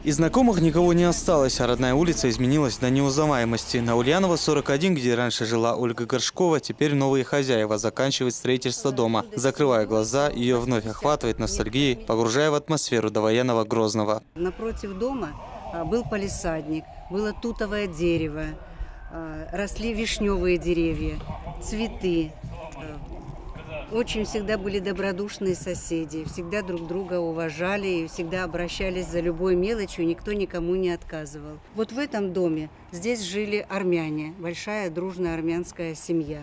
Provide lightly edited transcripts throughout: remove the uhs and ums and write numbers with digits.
Из знакомых никого не осталось, а родная улица изменилась до неузнаваемости. На Ульянова 41, где раньше жила Ольга Горшкова, теперь новые хозяева заканчивают строительство дома. Закрывая глаза, ее вновь охватывает ностальгией, погружая в атмосферу довоенного Грозного. Напротив дома был палисадник, было тутовое дерево, росли вишневые деревья, цветы. Очень всегда были добродушные соседи, всегда друг друга уважали и всегда обращались за любой мелочью, никто никому не отказывал. Вот в этом доме, здесь жили армяне, большая дружная армянская семья.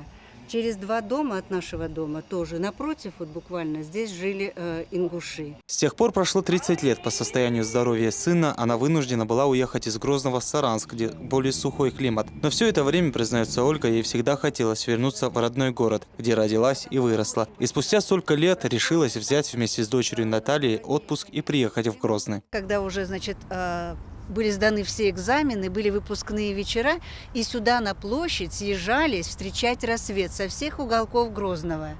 Через 2 дома от нашего дома тоже, напротив, вот буквально, здесь жили ингуши. С тех пор прошло 30 лет. По состоянию здоровья сына она вынуждена была уехать из Грозного в Саранск, где более сухой климат. Но все это время, признается Ольга, ей всегда хотелось вернуться в родной город, где родилась и выросла. И спустя столько лет решилась взять вместе с дочерью Натальей отпуск и приехать в Грозный. Когда уже, значит, были сданы все экзамены, были выпускные вечера, и сюда на площадь съезжались встречать рассвет со всех уголков Грозного.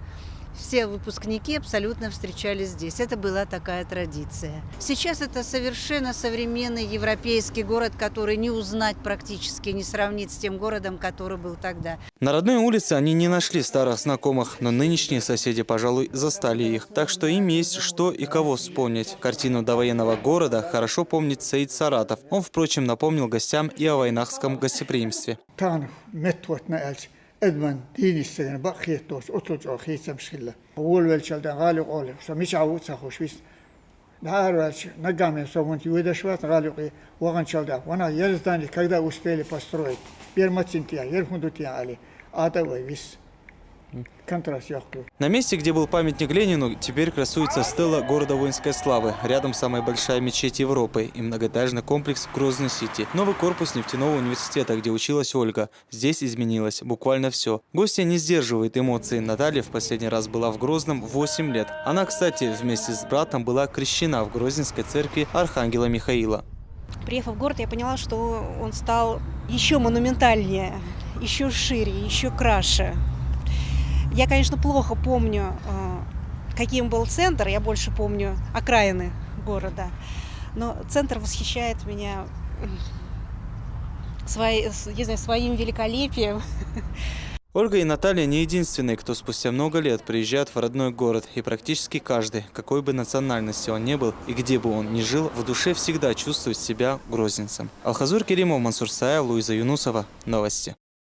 Все выпускники абсолютно встречались здесь. Это была такая традиция. Сейчас это совершенно современный европейский город, который не узнать практически, не сравнить с тем городом, который был тогда. На родной улице они не нашли старых знакомых, но нынешние соседи, пожалуй, застали их. Так что им есть что и кого вспомнить. Картину довоенного города хорошо помнит Саид Саратов. Он, впрочем, напомнил гостям и о войнахском гостеприимстве. ادمن دینی استگن با خیت دوست اتوج آخیت مشکله اول ولشل دنقال قاله سمیش عود سخوش بیست دهار ولش نگامه سومنتی ویدشوات قالقی وقن شل ده وانا یرزدانی کجا وستیلی پستروی بیر ماتینتیا یر خوندوتیا علی آتا ویس. На месте, где был памятник Ленину, теперь красуется стела города воинской славы. Рядом самая большая мечеть Европы и многоэтажный комплекс Грозный-Сити. Новый корпус нефтяного университета, где училась Ольга. Здесь изменилось буквально все. Гостья не сдерживает эмоций. Наталья в последний раз была в Грозном 8 лет. Она, кстати, вместе с братом была крещена в Грозненской церкви Архангела Михаила. Приехав в город, я поняла, что он стал еще монументальнее, еще шире, еще краше. Я, конечно, плохо помню, каким был центр, я больше помню окраины города, но центр восхищает меня своим великолепием. Ольга и Наталья не единственные, кто спустя много лет приезжает в родной город. И практически каждый, какой бы национальности он ни был и где бы он ни жил, в душе всегда чувствует себя грозненцем. Алхазур Керимов, Мансур Саев, Луиза Юнусова. Новости.